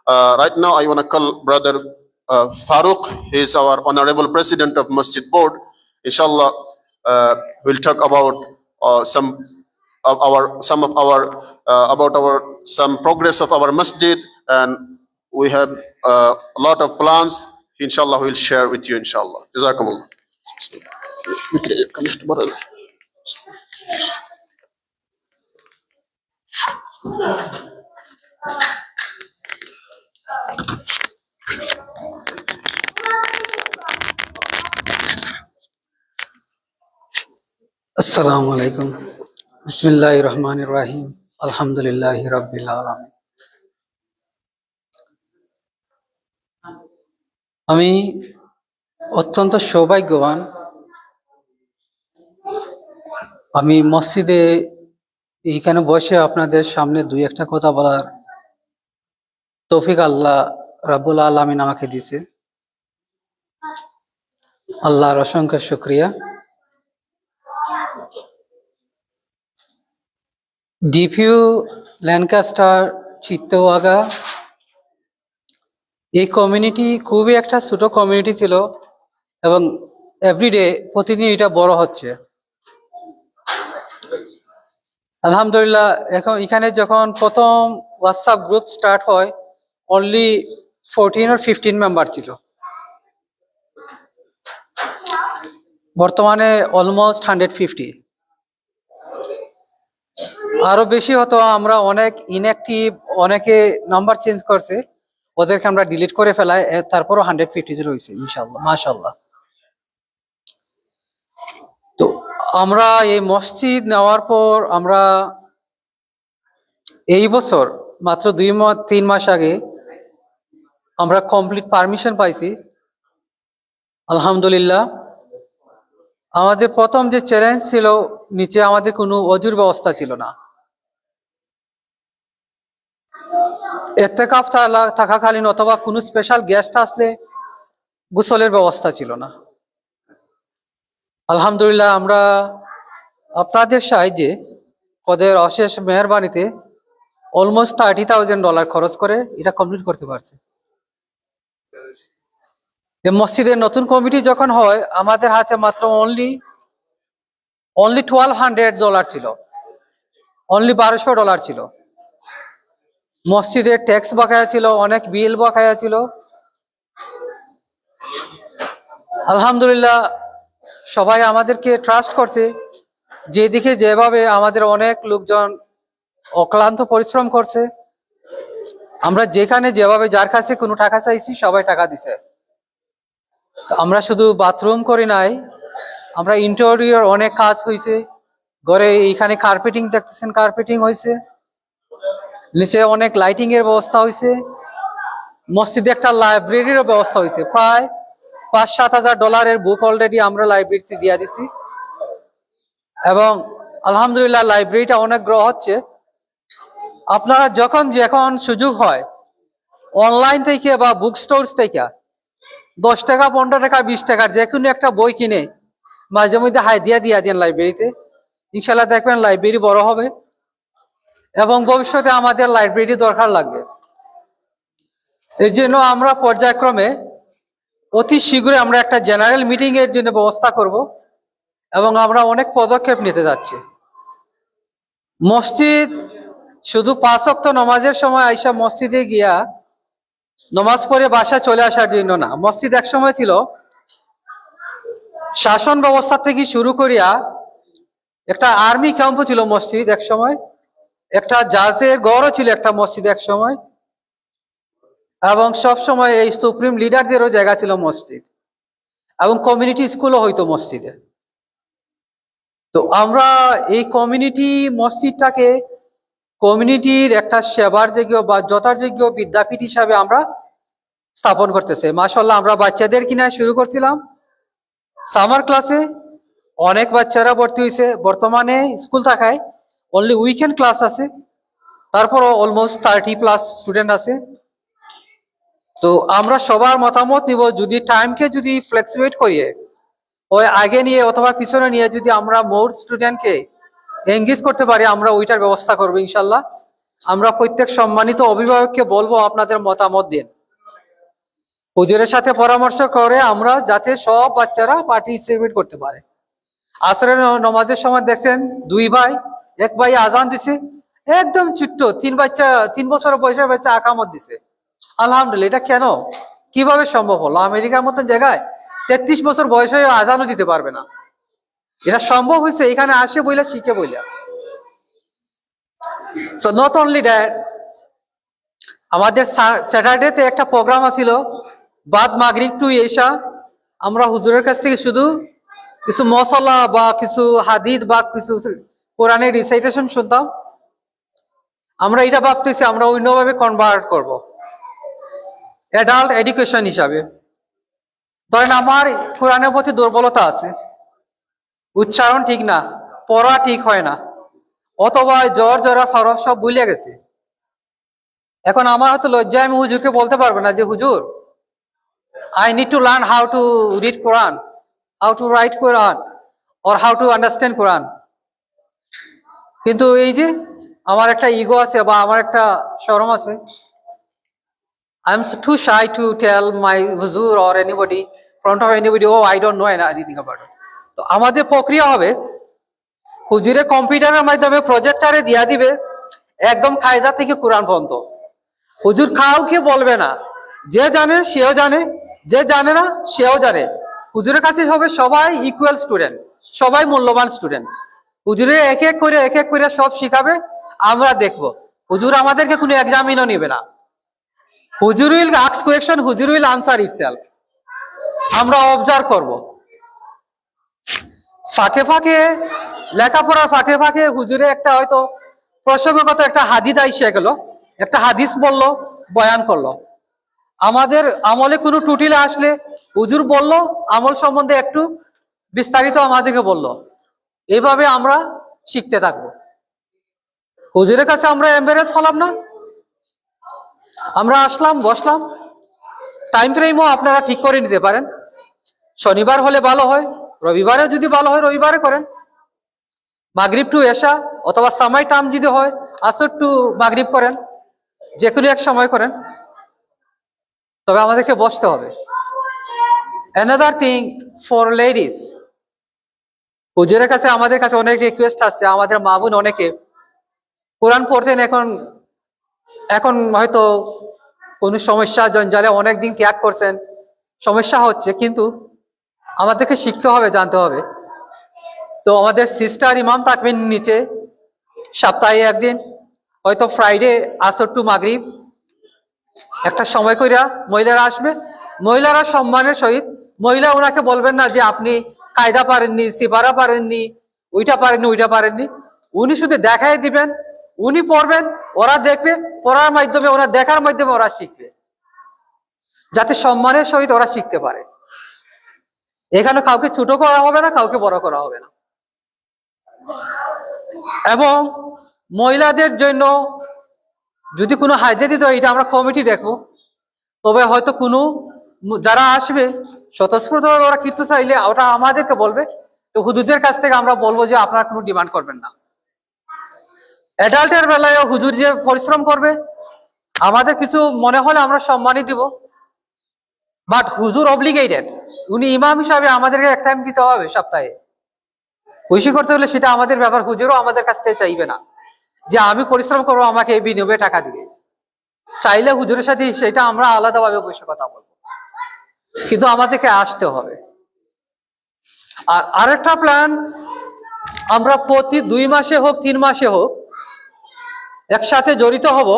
Right now, I want to call Brother Farooq. He is our Honorable President of Masjid Board. Inshallah, we'll talk about some of our about our some progress of our masjid, and we have a lot of plans. Inshallah, we'll share with you. Inshallah. Jazakumullah. আসসালামু আলাইকুম বিসমিল্লাহির রহমানির রহিম আলহামদুলিল্লাহি রাব্বিল আলামিন। আমি অত্যন্ত সৌভাগ্যবান, আমি মসজিদে এইখানে বসে আপনাদের সামনে দুই একটা কথা বলার তৌফিক আল্লাহ রাব্বুল আলামিন আমাকে দিয়েছে। আল্লাহর অসংখ্য শুকরিয়া। ডিপিউ ল্যানকাস্টার চিত্তওয়াগা এই কমিউনিটি খুবই একটা ছোট কমিউনিটি ছিল এবং এভরিডে প্রতিদিন এটা বড় হচ্ছে। আলহামদুলিল্লাহ, এখন এখানে যখন প্রথম হোয়াটসঅ্যাপ গ্রুপ স্টার্ট হয় অনলি 14 or 15 মেম্বার ছিল, বর্তমানে অলমোস্ট 150। আরো বেশি হতো, আমরা অনেক ইনঅ্যাক্টিভ, অনেকে নাম্বার চেঞ্জ করছে, ওদেরকে আমরা ডিলিট করে ফেলাই, তারপরও 150 রয়েছে ইনশাআল্লাহ, মাশাআল্লাহ। তো আমরা এই মসজিদ নেওয়ার পর আমরা এই বছর মাত্র 3 মাস আগে আমরা কমপ্লিট পারমিশন পাইছি আলহামদুলিল্লাহ। আমাদের প্রথম যে চ্যালেঞ্জ ছিল, নিচে আমাদের কোনো অজুর ব্যবস্থা ছিল না। ইতিকাফ থাকাকালীন অথবা কোনো স্পেশাল গেস্ট আসলে গোসলের ব্যবস্থা ছিল না। আলহামদুলিল্লাহ, আমরা আপনাদের সাহায্যে, ওদের অশেষ মেহরবানিতে অলমোস্ট $30,000 খরচ করে এটা কমপ্লিট করতে পারছি। মসজিদের নতুন কমিটি যখন হয়, আমাদের হাতে মাত্র অনলি $1,200 ছিল, অনলি $1,200 ছিল। মসজিদের ট্যাক্স বকেয়া ছিল, অনেক বিল বকেয়া ছিল। আলহামদুলিল্লাহ, সবাই আমাদেরকে ট্রাস্ট করছে, যেদিকে যেভাবে আমাদের অনেক লোকজন অক্লান্ত পরিশ্রম করছে। আমরা যেখানে যেভাবে যার কাছে কোনো টাকা চাইছি সবাই টাকা দিছে। তো আমরা শুধু বাথরুম করি নাই, আমরা ইন্টেরিয়র অনেক কাজ হয়েছে। ঘরে এইখানে কার্পেটিং দেখতেছেন, কার্পেটিং হয়েছে, নিচে অনেক লাইটিং এর ব্যবস্থা হয়েছে। মসজিদে একটা লাইব্রেরিরও ব্যবস্থা হয়েছে, প্রায় $5-7 হাজার বুক অলরেডি আমরা লাইব্রেরিতে দিয়ে দিছি। এবং আলহামদুলিল্লাহ, লাইব্রেরিটা অনেক গ্রো হচ্ছে। আপনারা যখন সুযোগ হয় অনলাইন থেকে বা বুক স্টোর থেকে 10 টাকা, 15 টাকা, 20 টাকার যে কোনো একটা বই কিনে মাঝে মধ্যে হাদিয়া দিয়ে দেন লাইব্রেরিতে। ইনশাল্লাহ দেখবেন লাইব্রেরি বড় হবে এবং ভবিষ্যতে আমাদের লাইব্রেরি দরকার লাগবে। এর জন্য আমরা পর্যায়ক্রমে অতি শীঘ্রই আমরা একটা জেনারেল মিটিং এর জন্য ব্যবস্থা করব এবং আমরা অনেক পদক্ষেপ নিতে যাচ্ছি। মসজিদ শুধু 5 ওয়াক্ত নামাজের সময় আইসা মসজিদে গিয়া নামাজ পড়ে বাসা চলে আসার জন্য না। মসজিদ এক সময় ছিল শাসন ব্যবস্থা থেকে শুরু করিয়া একটা আর্মি ক্যাম্পও ছিল মসজিদ এক সময়, একটা জাজের গড়ও ছিল একটা মসজিদ এক সময়, এবং সব সময় এই সুপ্রিম লিডারদেরও জায়গা ছিল মসজিদ, এবং কমিউনিটি স্কুলও হইতো মসজিদে। তো আমরা এই কমিউনিটি মসজিদটাকে কমিউনিটির একটা সেবার যোগ্য বা যথাযোগ্য বিদ্যাপীঠ হিসাবে আমরা স্থাপন করতেছে। মাশাআল্লাহ, আমরা বাচ্চাদের কিনা শুরু করছিলাম সামার ক্লাসে, অনেক বাচ্চারা ভর্তি হয়েছে। বর্তমানে স্কুল থাকায় অনলি উইকেন্ড ক্লাস আছে, তারপরও অলমোস্ট 30+ স্টুডেন্ট আছে। তো আমরা সবার মতামত নিব, যদি টাইমকে যদি ফ্লেক্সিবেট করিয়ে ওই আগে নিয়ে অথবা পিছনে নিয়ে যদি আমরা মোর স্টুডেন্টকে এনগেজ করতে পারি, আমরা ওইটার ব্যবস্থা করবো ইনশাল্লাহ। আমরা প্রত্যেক সম্মানিত অভিভাবককে বলবো আপনাদের মতামত দিন। হুজুরের সাথে পরামর্শ করে আমরা যাতে সব বাচ্চারা পার্টিসিপেট করতে পারে। আসরের নামাজের সময় দেখছেন দুই ভাই, এক ভাই আজান দিছে, একদম ছোট্ট 3 বছর বয়সের বাচ্চা আকামত দিছে। আলহামদুলিল্লাহ, এটা কেন কিভাবে সম্ভব হলো? আমেরিকার মতো জায়গায় 33 বছর বয়স হয়ে আজানও দিতে পারবে না। এটা সম্ভব হয়েছে এখানে আসে বইলা, শিখে বইলা। সো নট অনলি দ্যাট, আমাদের স্যাটারডেতে একটা প্রোগ্রাম আছিল, বাদ মাগরিব টু এশা। আমরা হুজুরের কাছ থেকে শুধু কিছু মশলা বা কিছু হাদিস বা কিছু কোরআনের রিসাইটেশন শুনতাম। আমরা এটা ভাবতেছি আমরা অন্যভাবে কনভার্ট করব, অ্যাডাল্ট এডুকেশন হিসাবে। ধরেন আমার কোরআনের প্রতি দুর্বলতা আছে, উচ্চারণ ঠিক না, পড়া ঠিক হয় না, অথবা জ্বর জরা ফরফ সব ভুলে গেছে। এখন আমার হয়তো লজ্জায় আমি হুজুরকে বলতে পারবো না যে হুজুর, I need to learn how to read Quran, how to write Quran, or how to understand Quran. কিন্তু এই যে আমার একটা ইগো আছে বা আমার একটা শরম আছে, I am too shy to tell my huzur or anybody, front of anybody, oh I don't know anything about it. তো আমাদের প্রক্রিয়া হবে, হুজুরে কম্পিউটারের মাধ্যমে প্রজেক্টারে দিয়া দিবে একদম কায়দা থেকে কোরআন পর্যন্ত। হুজুর কাউকে বলবে না, যে জানে সেও জানে, যে জানে না সেও জানে। হুজুরের কাছে হবে সবাই ইকুয়াল স্টুডেন্ট, সবাই মূল্যবান স্টুডেন্ট। হুজুরে এক এক করে সব শিখাবে, আমরা দেখবো। হুজুর আমাদেরকে কোনো এক্সামিনও নেবে না। হুজুর উইল আস্ক কোয়েশ্চন, হুজুর উইল আনসার ইটসেলফ। আমরা অবজার্ভ করব। ফাঁকে ফাঁকে লেখাপড়ার ফাঁকে ফাঁকে হুজুরে একটা হয়তো প্রসঙ্গগত একটা হাদিস আইসা গেল, একটা হাদিস বললো, বয়ান করলো। আমাদের আমলে কোনো টুটিলে আসলে হুজুর বলল, আমল সম্বন্ধে একটু বিস্তারিত আমাদেরকে বলল। এইভাবে আমরা শিখতে থাকবো। হুজুরের কাছে আমরা এম্বারেস হলাম না, আমরা আসলাম, বসলাম। টাইম ফ্রেমও আপনারা ঠিক করে নিতে পারেন। শনিবার হলে ভালো হয়, রবিবারে যদি ভালো হয় রবিবারে করেন, মাগরিব টু এশা, অথবা সময় টাইম যদি হয় আসর টু মাগরিব করেন, যে কোনো এক সময় করেন। তবে আমাদেরকে বসতে হবে। অ্যানাদার থিং ফর লেডিস, হুজুরের কাছে আমাদের কাছে অনেক রিকোয়েস্ট আসছে। আমাদের মা বোন অনেকে কোরআন পড়তেন, এখন হয়তো কোনো সমস্যা জঞ্জালে অনেকদিন ত্যাগ করছেন, সমস্যা হচ্ছে, কিন্তু আমাদেরকে শিখতে হবে, জানতে হবে। তো আমাদের সিস্টার ইমাম থাকবেন নিচে, সপ্তাহে একদিন, হয়তো ফ্রাইডে আসর টু মাগরিব একটা সময় কইরা মহিলারা আসবে। মহিলারা সম্মানের সহিত, মহিলা ওনাকে বলবেন না যে আপনি কায়দা পারেননি, সিপারা পারেননি, ওইটা পারেননি। উনি শুধু দেখাই দিবেন, উনি পড়বেন, ওরা দেখবে, পড়ার মাধ্যমে, ওরা দেখার মাধ্যমে ওরা শিখবে, যাতে সম্মানের সহিত ওরা শিখতে পারে। এখানে কাউকে ছোট করা হবে না, কাউকে বড় করা হবে না। এবং মহিলাদের জন্য যদি কোনো হাইদে দিতে হয়, এটা আমরা কমিটি দেখবো। তবে হয়তো কোনো যারা আসবে স্বতঃস্ফূর্তভাবে ওরা কীর্ত চাইলে ওটা আমাদেরকে বলবে। তো হুজুরদের কাছ থেকে আমরা বলবো যে আপনারা কোনো ডিমান্ড করবেন না। অ্যাডাল্টের বেলায় হুজুর যে পরিশ্রম করবে, আমাদের কিছু মনে হলে আমরা সম্মানই দিব, বাট হুজুর অব্লিগেটেড, উনি ইমাম হিসাবে আমাদেরকে এক টাইম দিতে হবে সপ্তাহে। খুশি করতে হলে সেটা আমাদের ব্যাপার। হুজুরও আমাদের কাছ থেকে চাইবে না যে আমি পরিশ্রম করবো, আমাকে এই বিনিয়োগে টাকা দিবে। চাইলে হুজুরের সাথে সেটা আমরা আলাদাভাবে বসে কথা বলবো, কিন্তু আমাদেরকে আসতে হবে। আর আরেকটা প্ল্যান, আমরা প্রতি 2 মাসে হোক 3 মাসে হোক একসাথে জড়িত হব।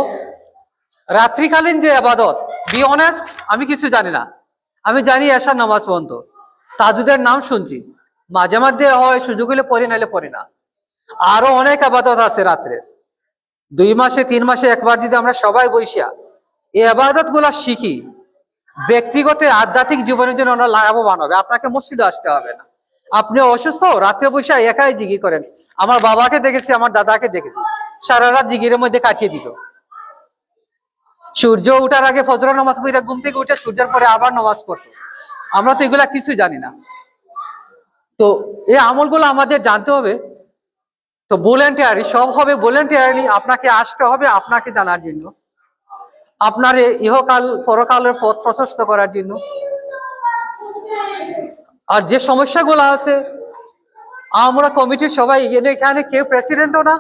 রাত্রিকালীন যে আবাদত, বি অনেস্ট, আমি কিছু জানি না। আমি জানি এশার নামাজ পর্যন্ত, তাজুদের নাম শুনছি, মাঝে মাঝে হয় সুযোগ হলে পড়ি, নাইলে পড়ি না। আরো অনেক আবাদত আছে রাত্রে। 2 মাসে 3 মাসে একবার যদি আমরা সবাই বসিয়া এই আবাদত গুলা শিখি, ব্যক্তিগত আধ্যাত্মিক জীবনের জন্য আমরা লাভবান হবে। আপনাকে মসজিদে আসতে হবে না। আপনি অসুস্থ, রাত্রে বসে একাই জিগি করেন। আমার বাবাকে দেখেছি, আমার দাদাকে দেখেছি, সারা রাত জিগিরের মধ্যে কাটিয়ে দিত। সূর্য উঠার আগে ফজর নামাজ পড়ে ঘুম থেকে উঠে সূর্যের পরে আবার নামাজ পড়তো। আমরা তো এগুলা কিছু জানি না। তো এই আমলগুলো আমাদের জানতে হবে। তো ভলেন্টিয়ারি সব হবে, ভলেন্টিয়ারলি আপনাকে আসতে হবে আপনাকে জানার জন্য, আপনার ইহকাল পরকালের পথ প্রশস্ত করার জন্য। আর যে সমস্যাগুলো আছে, আমরা কমিটির সবাই এখানে কেউ প্রেসিডেন্টও না,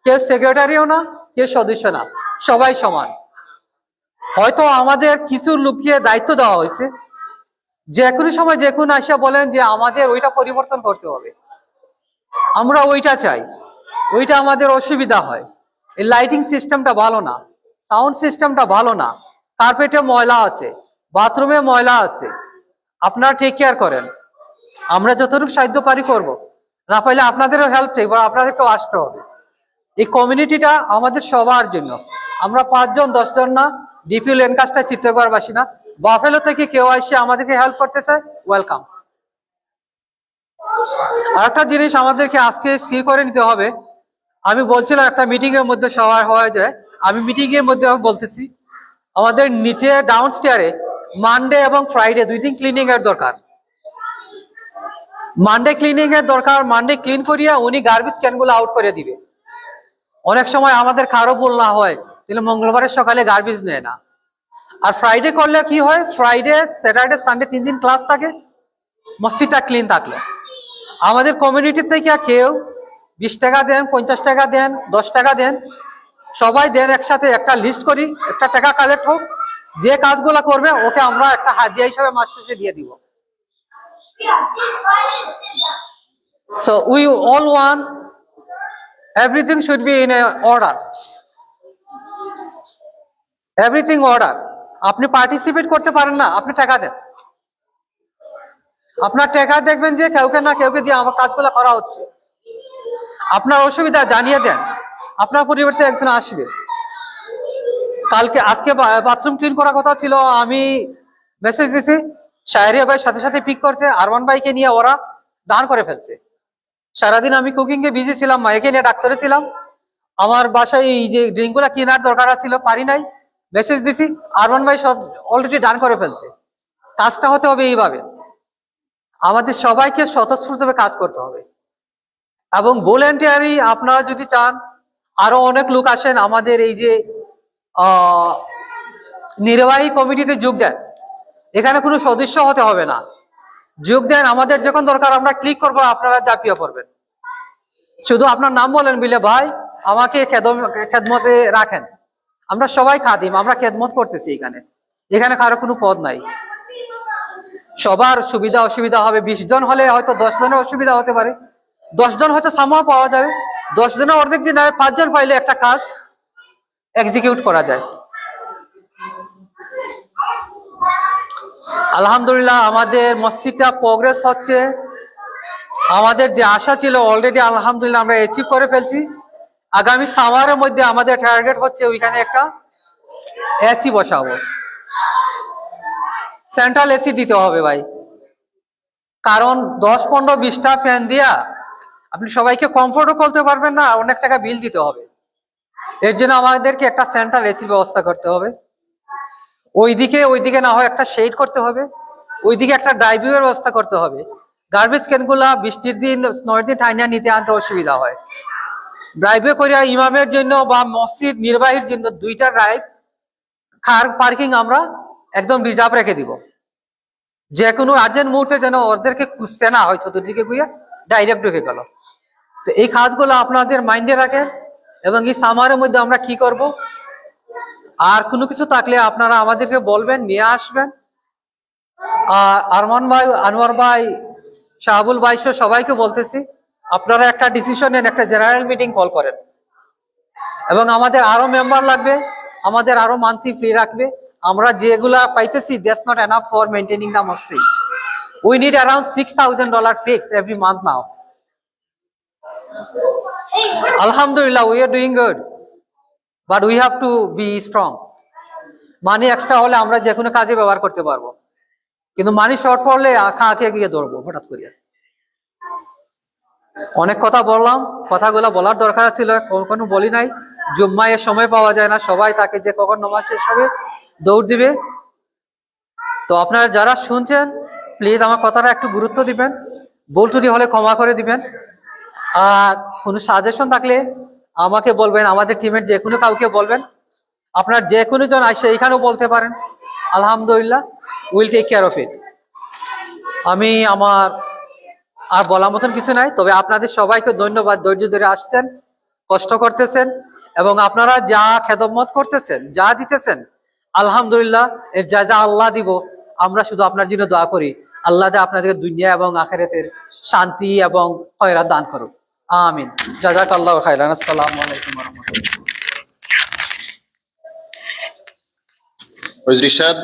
কেউ সেক্রেটারিও না, কেউ সদস্য না, সবাই সমান। হয়তো আমাদের কিছু লোককে দায়িত্ব দেওয়া হয়েছে, যে কোনো সময় যে কোনো আসা বলেন যে আমাদের ওইটা পরিবর্তন করতে হবে, আমরা ওইটা চাই, ওইটা আমাদের অসুবিধা হয়। এই লাইটিং সিস্টেমটা ভালো না, সাউন্ড সিস্টেমটা ভালো না, কার্পেটে ময়লা আছে, বাথরুমে ময়লা আছে, আপনারা টেক কেয়ার করেন। আমরা যতটুকু সাহায্য পারি করব, না পাইলে আপনাদেরও হেল্প চাই, আপনাদেরকেও আসতে হবে। এই কমিউনিটিটা আমাদের সবার জন্য। আমরা 5 জন 10 জন না, ডিপি লেনকাস্টার চিত্রগড়বাসী না, বাফেলো থেকে কেউ এসে আমাদেরকে হেল্প করতে চায়, ওয়েলকাম। আর একটা জিনিস আমাদেরকে আজকে স্থির করে নিতে হবে, আমি বলছিলাম একটা মিটিং এর মধ্যে সবাই হওয়া যায়, আমি মিটিং এর মধ্যে বলতেছি আমাদের নিচে ডাউন স্টেয়ারে মানডে এবং ফ্রাইডে 2 দিন ক্লিনিং এর দরকার। মানডে ক্লিনিং এর দরকার, মানডে ক্লিন করিয়া উনি গার্বেজ ক্যান গুলো আউট করে দিবে। অনেক সময় আমাদের কারো ভুল না হয়, তাহলে মঙ্গলবারের সকালে গার্বেজ নেয় না। আর ফ্রাইডে করলে কি হয়, ফ্রাইডে স্যাটারডে সানডে 3 দিন ক্লাস থাকে, মসজিদটা ক্লিন থাকলো। আমাদের কমিউনিটি থেকে কেউ 20 টাকা দেন, 50 টাকা দেন, 10 টাকা দেন, সবাই দেন একসাথে, একটা লিস্ট করি, একটা টাকা কালেক্ট হোক, যে কাজগুলো করবে ওকে আমরা একটা হাদিয়া হিসাবে মাস শেষে দিয়ে দিব। So we all want everything should be in a order. Everything order. আপনি পার্টিসিপেট করতে পারেন না, আপনি টাকা দেন। আপনার টাকা দেখবেন যে কাউকে না কাউকে দিয়ে আমার কাজগুলো করা হচ্ছে। আপনার অসুবিধা জানিয়ে দেন, আপনার পরিবর্তে একজন আসবে। আজকে বাথরুম ক্লিন করার কথা ছিল, আমি মেসেজ দিয়েছি, শাহরিয়া ভাই সাথে সাথে পিক করছে, আরমান ভাইকে নিয়ে ওরা দান করে ফেলছে। সারাদিন আমি কুকিং এ বিজি ছিলাম, মাইকে নিয়ে ডাক্তারে ছিলাম, আমার বাসায় এই যে ড্রিঙ্ক গুলা কেনার দরকার ছিল, পারি নাই। মেসেজ দিছি, আরমান ভাই সব অলরেডি ডান করে ফেলছে। কাজটা হতে হবে এইভাবে, আমাদের সবাইকে স্বতঃস্ফূর্তভাবে কাজ করতে হবে। এবং ভলেন্টিয়ারি আপনারা যদি চান, আরো অনেক লোক আসেন আমাদের এই যে নির্বাহী কমিটিতে যোগ দেন। এখানে কোনো সদস্য হতে হবে না, যোগ দেন, আমাদের যখন দরকার আমরা ক্লিক করবো, আপনারা ঝাঁপিয়ে পড়বেন। শুধু আপনার নাম বলেন, বিলে ভাই আমাকে খেদমতে রাখেন। আমরা সবাই খাদিম, আমরা খেদমত করতেছি এখানে, এখানে কারো কোনো পদ নাই। সবার সুবিধা অসুবিধা হবে, 20 জন হলে হয়তো 10 জনের অসুবিধা হতে পারে, 10 জন হয়তো সামাও পাওয়া যাবে, 10 জনের অর্ধেক দিন হয়, 5 জন পাইলে একটা কাজ এক্সিকিউট করা যায়। আলহামদুলিল্লাহ আমাদের মসজিদটা প্রোগ্রেস হচ্ছে, আমাদের যে আশা ছিল অলরেডি আলহামদুলিল্লাহ আমরা অ্যাচিভ করে ফেলছি। আগামী সামারের মধ্যে আমাদের টার্গেট হচ্ছে ওইখানে একটা এসি বসাবো, সেন্ট্রাল এসি দিতে হবে ভাই, কারণ 10-15-20টা ফ্যান দিয়া আপনি সবাইকে কমফোর্টও করতে পারবেন না, অনেক টাকা বিল দিতে হবে। এর জন্য আমাদেরকে একটা সেন্ট্রাল এসির ব্যবস্থা করতে হবে। ওইদিকে না হয় একটা শেড করতে হবে, ওইদিকে একটা ড্রাইভিংয়ের ব্যবস্থা করতে হবে। গার্বেজ ক্যানগুলা বৃষ্টির দিন 9 দিন টাইনা নিতে আনতে অসুবিধা হয়। ড্রাইভে করিয়া ইমামের জন্য বা মসজিদ নির্বাহীর জন্য 2টা ড্রাইভ কার পার্কিং আমরা একদম রিজার্ভ রেখে দিব, যে কোনো আর্জেন্ট মুহূর্তে যেন ওদেরকে খুঁজতে না হয়, চতুর্দিকে গুইয়া ডাইরেক্ট ঢুকে গেল। তো এই কাজগুলো আপনাদের মাইন্ডে রাখেন, এবং এই সামারের মধ্যে আমরা কি করব, আর কোনো কিছু থাকলে আপনারা আমাদেরকে বলবেন, নিয়ে আসবেন। আরমান ভাই, আনোয়ার ভাই, শাহাবুল ভাই সবাইকে বলতেছি, আপনারা একটা ডিসিশন নেন, একটা জেনারেল মিটিং কল করেন। এবং আমাদের আরো মেম্বার লাগবে, আমাদের আরো মান্থলি ফি রাখবে। আমরা যেগুলা পাইতেছি, that's not enough for maintaining the মসজিদ। We need around $6,000 fixed every month now. Alhamdulillah, we are doing good, but we have to be strong. Money extra হলে আমরা যে কোনো কাজে ব্যবহার করতে পারবো, কিন্তু মানি শর্ট পড়লে খাঁকে গিয়ে ধরবো হঠাৎ করিয়া। অনেক কথা বললাম, কথাগুলো বলার দরকার ছিল, কোনো বলি নাই। জুম্মায় সময় পাওয়া যায় না, সবাই তাকে যে কখন নামাজ শেষ হবে দৌড় দিবে। তো আপনারা যারা শুনছেন, প্লিজ আমার কথাটা একটু গুরুত্ব দিবেন, ভুল ত্রুটি হলে ক্ষমা করে দিবেন। আর কোনো সাজেশন থাকলে আমাকে বলবেন, আমাদের টিমের যে কোনো কাউকে বলবেন, আপনার যে কোনো জন আসে এখানেও বলতে পারেন। আলহামদুলিল্লাহ, will take care of it. আমি আমার আর বলার মতন কিছু নাই, তবে আপনাদের সবাইকে ধন্যবাদ, ধৈর্য ধরে আসছেন, কষ্ট করতেছেন, এবং আপনারা যা খেদমত করতেছেন, যা দিতেছেন, আলহামদুলিল্লাহ, এর যা যা আল্লাহ দিব, আমরা শুধু আপনার জন্য দোয়া করি, আল্লাহ দে আপনাদের দুনিয়া এবং আখিরাতের শান্তি এবং খয়রাত দান করুন। আমিন। জাযাকাল্লাহু খাইরান। আসসালামু আলাইকুম ওয়া রাহমাতুল্লাহ। Where's Rishad?